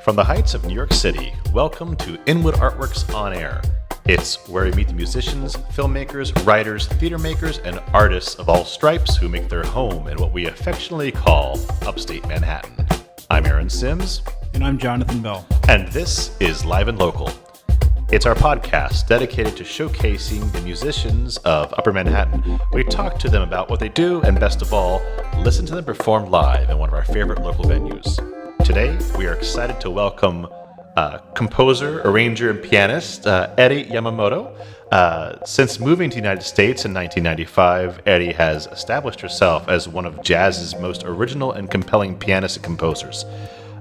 From the heights of New York City, welcome to Inwood Artworks On Air. It's where we meet the musicians, filmmakers, writers, theater makers, and artists of all stripes who make their home in what we affectionately call Upstate Manhattan. I'm Aaron Sims. And I'm Jonathan Bell. And this is Live and Local. It's our podcast dedicated to showcasing the musicians of Upper Manhattan. We talk to them about what they do, and best of all, listen to them perform live in one of our favorite local venues. Today, we are excited to welcome composer, arranger, and pianist Eri Yamamoto. Since moving to the United States in 1995, Eri has established herself as one of jazz's most original and compelling pianists and composers.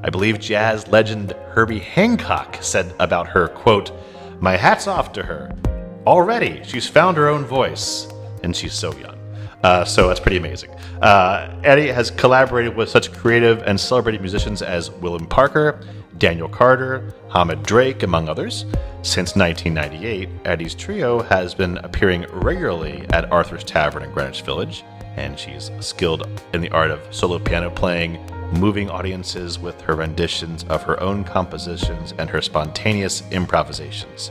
I believe jazz legend Herbie Hancock said about her, quote, "My hat's off to her. Already, she's found her own voice, and she's so young." So that's pretty amazing. Eri has collaborated with such creative and celebrated musicians as Willem Parker, Daniel Carter, Hamid Drake, among others. Since 1998, Eri's trio has been appearing regularly at Arthur's Tavern in Greenwich Village, and she's skilled in the art of solo piano playing, moving audiences with her renditions of her own compositions and her spontaneous improvisations.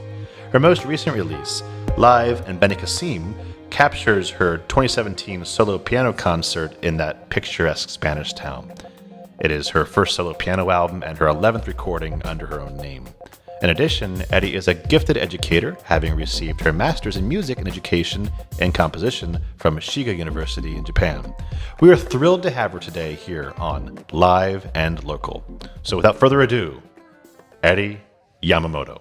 Her most recent release, Live and Beni Kassim, captures her 2017 solo piano concert in that picturesque Spanish town. It is her first solo piano album and her 11th recording under her own name. In addition, Eri is a gifted educator, having received her master's in music and education and composition from Shiga University in Japan. We are thrilled to have her today here on Live and Local. So without further ado, Eri Yamamoto.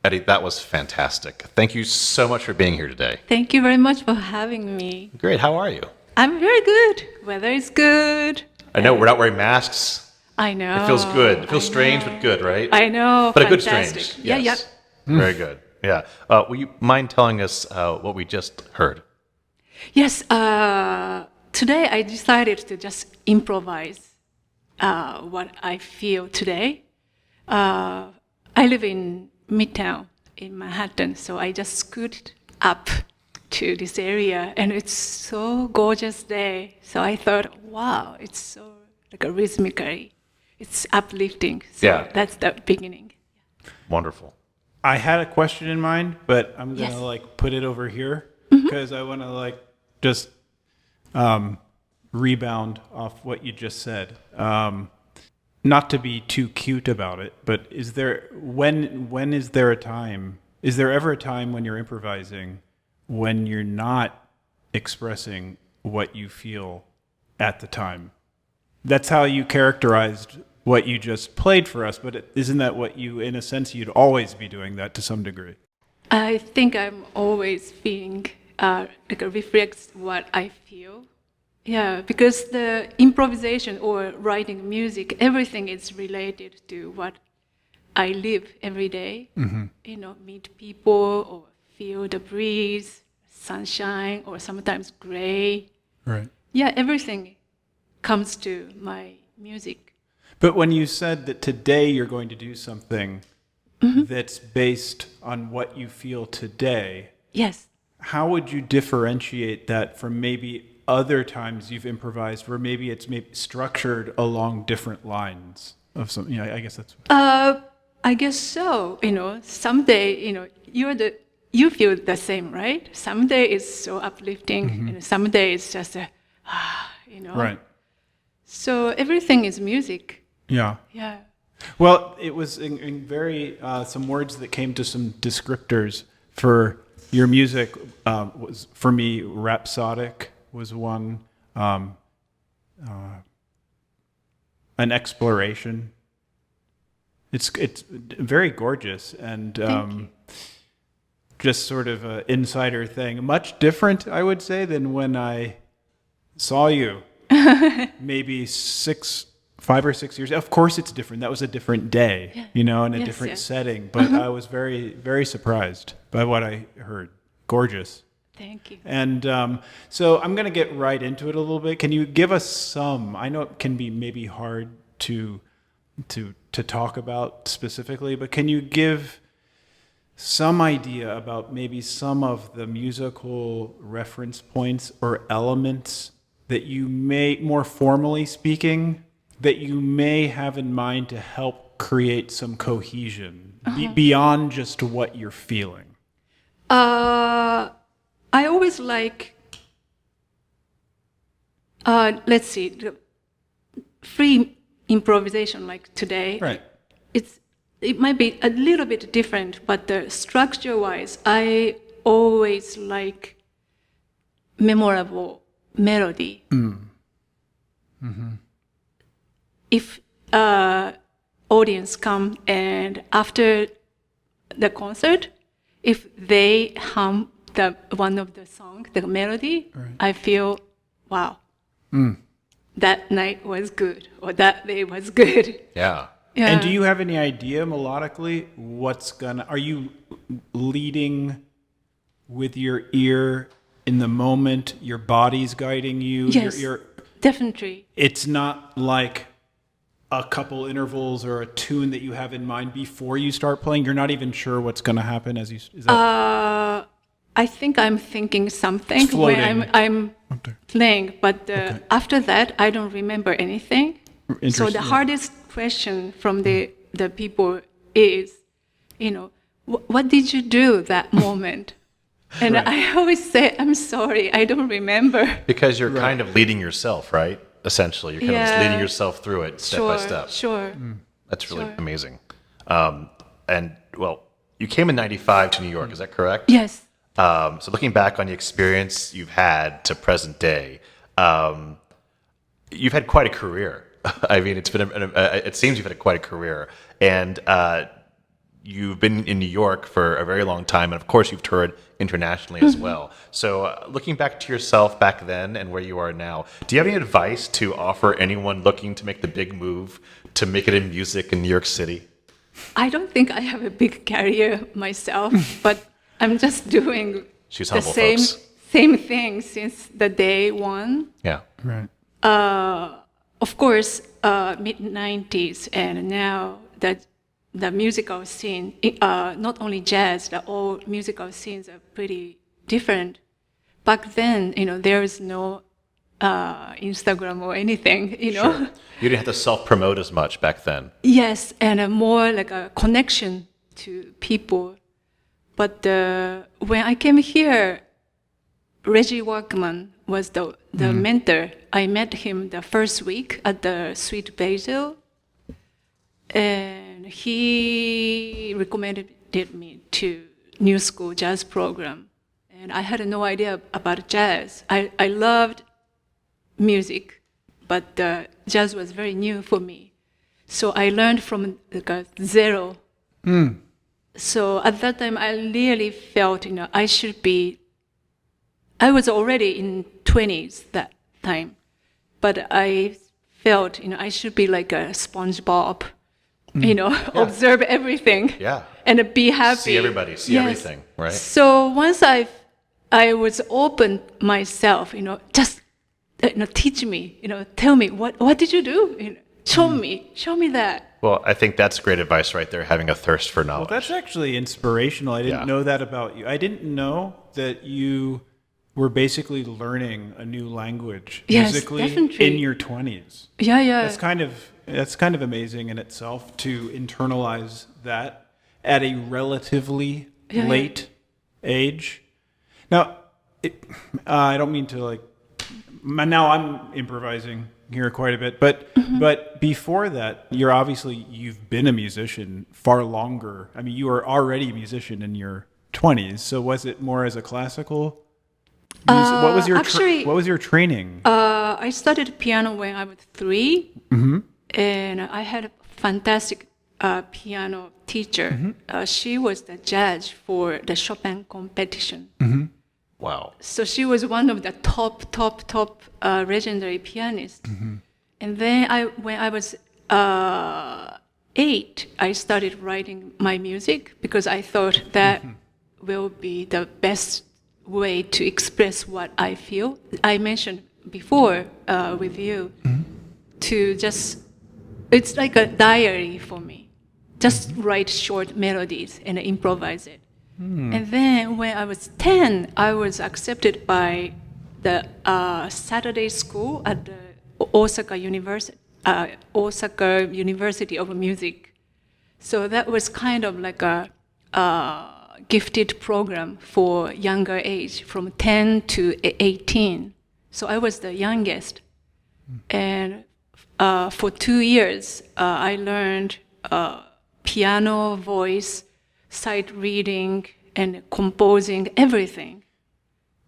Eddie, that was fantastic. Thank you so much for being here today. Thank you very much for having me. Great. How are you? I'm very good. Weather is good. I know we're not wearing masks. I know. It feels good. It feels strange, but good, right? I know. But fantastic. a good strange. Yeah, Yes. yeah. Very good. Yeah. Will you mind telling us what we just heard? Yes. Today I decided to just improvise what I feel today. I live in Midtown in Manhattan, so I just scooted up to this area, and it's so gorgeous day. So I thought, wow, it's so like a rhythmically, it's uplifting. So Yeah. that's the beginning. Wonderful. I had a question in mind, but I'm gonna Yes. put it over here because I want to just rebound off what you just said. Not to be too cute about it, but is there when is there a time? Is there ever a time when you're improvising when you're not expressing what you feel at the time? That's how you characterized what you just played for us, but isn't that what you, in a sense, you'd always be doing that to some degree? I think I'm always feeling reflects what I feel. Yeah, because the improvisation or writing music, everything is related to what I live every day. Meet people or feel the breeze, sunshine, or sometimes gray. Right. Yeah, everything comes to my music. But when you said that today you're going to do something that's based on what you feel today, Yes. how would you differentiate that from maybe other times you've improvised where maybe it's structured along different lines of some, I guess that's... I guess so. Someday, you feel the same, right? Someday it's so uplifting, and someday it's just Right. So everything is music. Yeah. Yeah. Well, it was in very some words that came to some descriptors for your music. Was for me, rhapsodic was one, an exploration. It's very gorgeous and just sort of an insider thing. Much different, I would say, than when I saw you maybe 5 or 6 years. Of course, it's different. That was a different day, in a Yes, different yes. setting. But I was very, very surprised by what I heard. Gorgeous. Thank you. And so I'm going to get right into it a little bit. Can you give us some? I know it can be maybe hard to talk about specifically, but can you give some idea about maybe some of the musical reference points or elements that you may, more formally speaking, that you may have in mind to help create some cohesion beyond just what you're feeling? I always like, let's see, the free improvisation like today. Right. It might be a little bit different, but the structure-wise, I always like memorable melody. If audience come and after the concert, if they hum one of the song, the melody, I feel, wow, that night was good, or that day was good. Yeah. Yeah. And do you have any idea melodically are you leading with your ear in the moment, your body's guiding you? Yes, definitely. It's not like a couple intervals or a tune that you have in mind before you start playing? You're not even sure what's going to happen as you... Is that... I think I'm thinking something It's floating. when I'm Okay. playing, but after that, I don't remember anything. So Interesting. the hardest question from the people is, what did you do that moment? And Right. I always say, I'm sorry, I don't remember. Because you're kind of leading yourself, right? Essentially, you're kind of just leading yourself through it step by step. Sure. That's really Sure. amazing. And well, you came in '95 to New York, is that correct? Yes. So looking back on the experience you've had to present day, you've had quite a career. I mean, it's been it seems you've had quite a career. And you've been in New York for a very long time, and of course you've toured internationally as well. So looking back to yourself back then and where you are now, do you have any advice to offer anyone looking to make the big move to make it in music in New York City? I don't think I have a big career myself, but I'm just doing She's the humble, same folks. same thing since the day one. Yeah. Right. Of course, mid '90s, and now that the musical scene, not only jazz, the all musical scenes are pretty different. Back then, there was no Instagram or anything, Sure. You didn't have to self-promote as much back then. Yes, and more like a connection to people. But when I came here, Reggie Workman was the mentor. I met him the first week at the Sweet Basil, and he recommended me to New School Jazz program. And I had no idea about jazz. I loved music, but jazz was very new for me. So I learned from zero. So at that time, I really felt, I was already in 20s that time, but I felt, I should be like a SpongeBob, observe everything. Yeah. And be happy. See everybody, see everything, right? So once I was open myself, just teach me, tell me what did you do? Show me that. Well, I think that's great advice right there, having a thirst for knowledge. Well, that's actually inspirational. I didn't know that about you. I didn't know that you were basically learning a new language musically definitely. in your 20s. Yeah. That's kind of amazing in itself to internalize that at a relatively late age. Now, I don't mean to now I'm improvising here quite a bit, but before that, you've been a musician far longer. I mean, you were already a musician in your 20s. So was it more as a classical music? What was your training? I started piano when I was 3, and I had a fantastic piano teacher. She was the judge for the Chopin competition. Wow. So she was one of the top legendary pianists. And then when I was 8, I started writing my music because I thought that will be the best way to express what I feel. I mentioned before with you to it's like a diary for me. Just write short melodies and improvise it. And then when I was 10, I was accepted by the Saturday school at the Osaka University of Music. So that was kind of like a gifted program for younger age, from 10 to 18. So I was the youngest. And for 2 years, I learned piano, voice, sight reading, and composing, everything.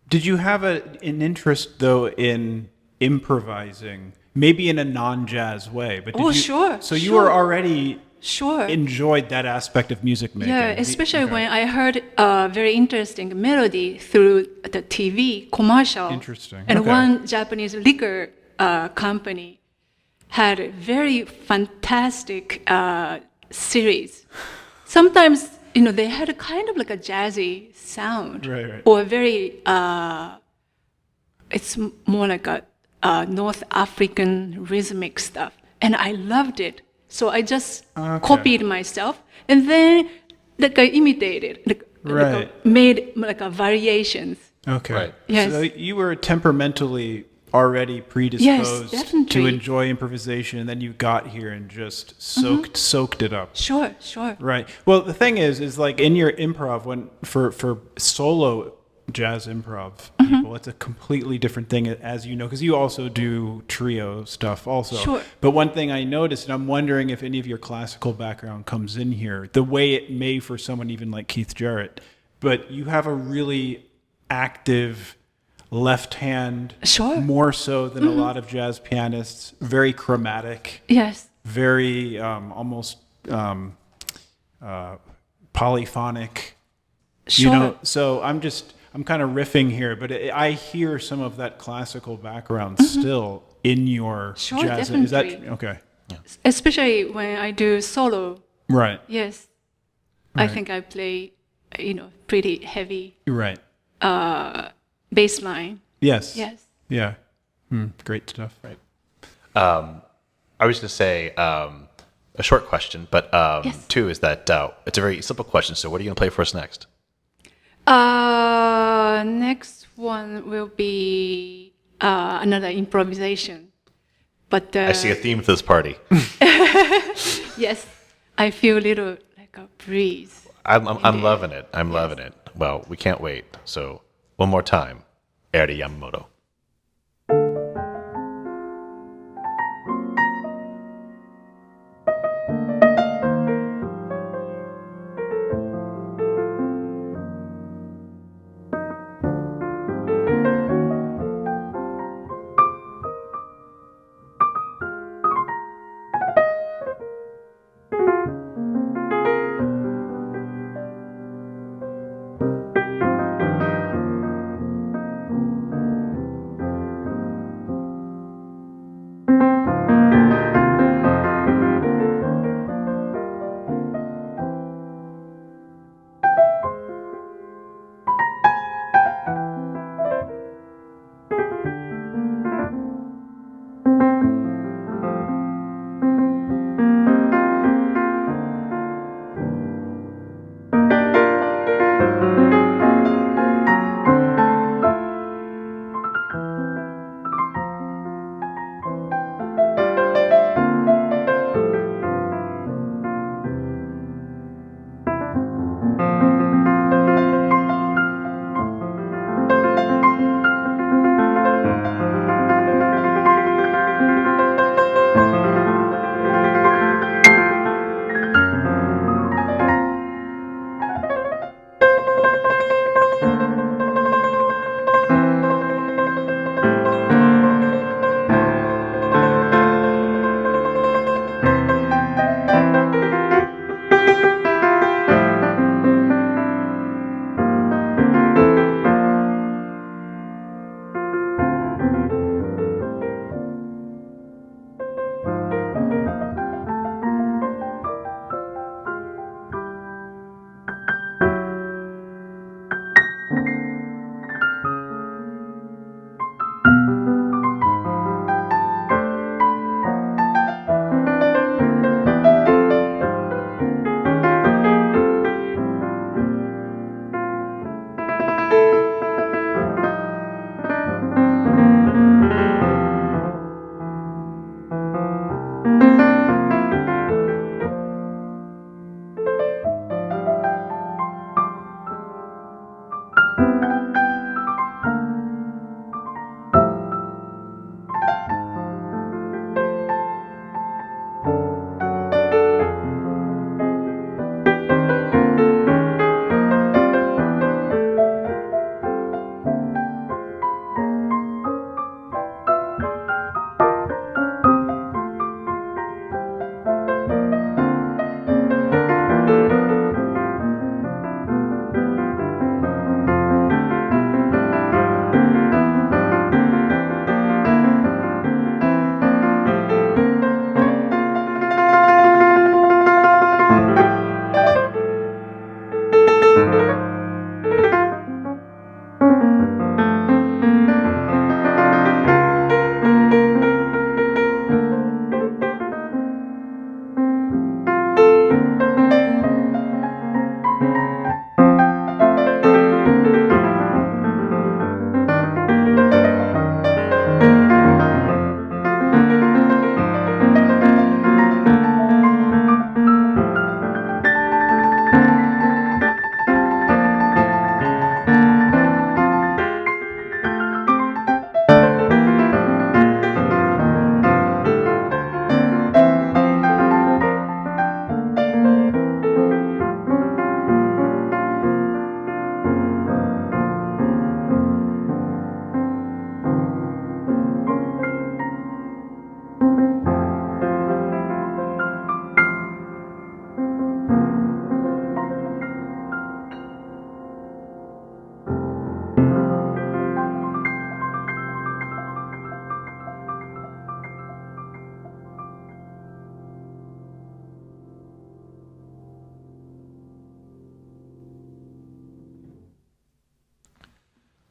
Did you have an interest, though, in improvising, maybe in a non-jazz way? But sure. So you were already Sure. enjoyed that aspect of music making. Yeah, especially when I heard a very interesting melody through the TV commercial. Interesting. And Okay. one Japanese liquor company had a very fantastic series. Sometimes, they had a kind of like a jazzy sound. Right. Or very, it's more like a North African rhythmic stuff. And I loved it. So I just copied myself, and then I imitated, made variations. Okay. Right. Yes. So you were temperamentally already predisposed definitely. to enjoy improvisation, and then you got here and just soaked it up. Sure. Right. Well, the thing is like in your improv, when for solo jazz improv people, it's a completely different thing, as you know, because you also do trio stuff also. Sure. But one thing I noticed, and I'm wondering if any of your classical background comes in here, the way it may for someone even like Keith Jarrett, but you have a really active left hand, Sure. more so than a lot of jazz pianists, very chromatic, Yes. very almost polyphonic. Sure. You know, so I'm kind of riffing here, but I hear some of that classical background still in your Sure, jazz. Is that definitely. okay? Especially when I do solo. Right. Yes. Right. I think I play, pretty heavy Right. bass line. Yes. Yes. Yeah. Great stuff. Right. I was going to say a short question, but Yes. two is that it's a very simple question. So, what are you going to play for us next? Next one will be another improvisation. But I see a theme for this party. yes, I feel a little like a breeze. I'm loving it. I'm loving it. Well, we can't wait. So, one more time, Eri Yamamoto.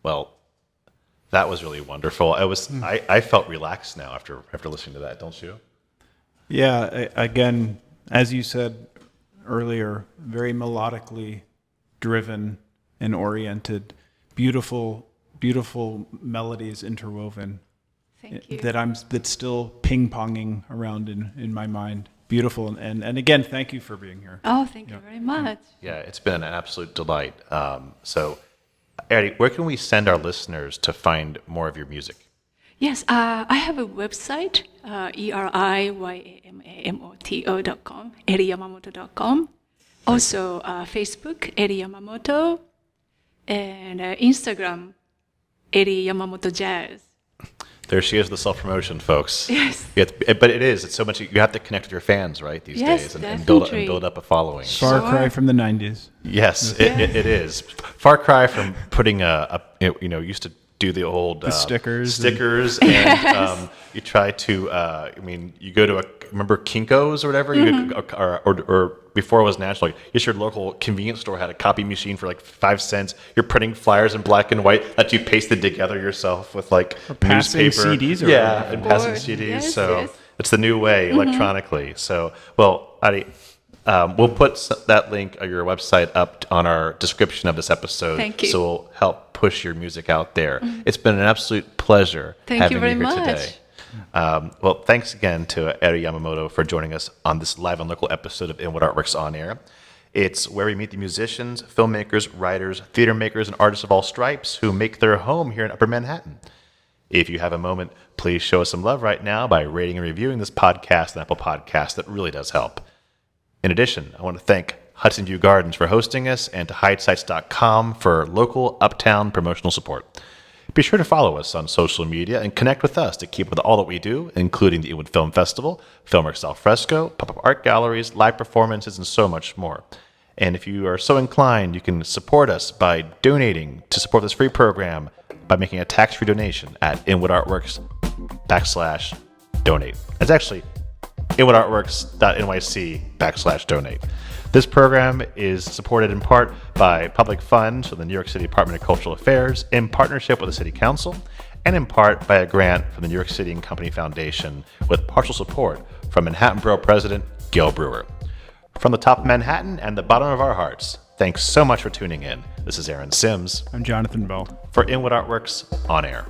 Well, that was really wonderful. I felt relaxed now after listening to that, don't you? Yeah, again, as you said earlier, very melodically driven and oriented, beautiful melodies interwoven. Thank you. That's still ping-ponging around in my mind. Beautiful, and again, thank you for being here. Oh, thank you very much. Yeah, it's been an absolute delight. So, Eri, where can we send our listeners to find more of your music? Yes, I have a website, eriyamamoto.com, eriyamamoto.com. Also, Facebook, Eri Yamamoto, and Instagram, Eri Yamamoto Jazz. There she is, the self-promotion, folks. Yes. But it's so much, you have to connect with your fans, right, these Yes, days, and build definitely. up a following. Far cry from the 90s. Yes, it is. Far cry from putting used to do the old stickers. And you try to, you go to remember Kinko's or whatever, or before it was national, yes, your local convenience store had a copy machine for like 5 cents. You're printing flyers in black and white that you pasted together yourself with like passing newspaper. CDs or and passing Board. CDs. Yes, so yes. it's the new way electronically. So, well, Adi, we'll put that link of your website up on our description of this episode. Thank you. So we'll help push your music out there. It's been an absolute pleasure having very you here much. today. Well, thanks again to Eri Yamamoto for joining us on this live and local episode of Inwood Artworks On Air. It's where we meet the musicians, filmmakers, writers, theater makers, and artists of all stripes who make their home here in Upper Manhattan. If you have a moment, please show us some love right now by rating and reviewing this podcast on Apple Podcasts. That really does help. In addition, I want to thank Hudson View Gardens for hosting us and to HideSites.com for local uptown promotional support. Be sure to follow us on social media and connect with us to keep up with all that we do, including the Inwood Film Festival, Filmmakers Al Fresco, pop-up art galleries, live performances, and so much more. And if you are so inclined, you can support us by donating to support this free program by making a tax-free donation at InwoodArtworks.com/donate. That's actually InwoodArtworks.nyc/donate. This program is supported in part by public funds from the New York City Department of Cultural Affairs in partnership with the City Council, and in part by a grant from the New York City Company Foundation with partial support from Manhattan Borough President Gale Brewer. From the top of Manhattan and the bottom of our hearts, thanks so much for tuning in. This is Aaron Sims I'm Jonathan Bell. for Inwood Artworks On Air.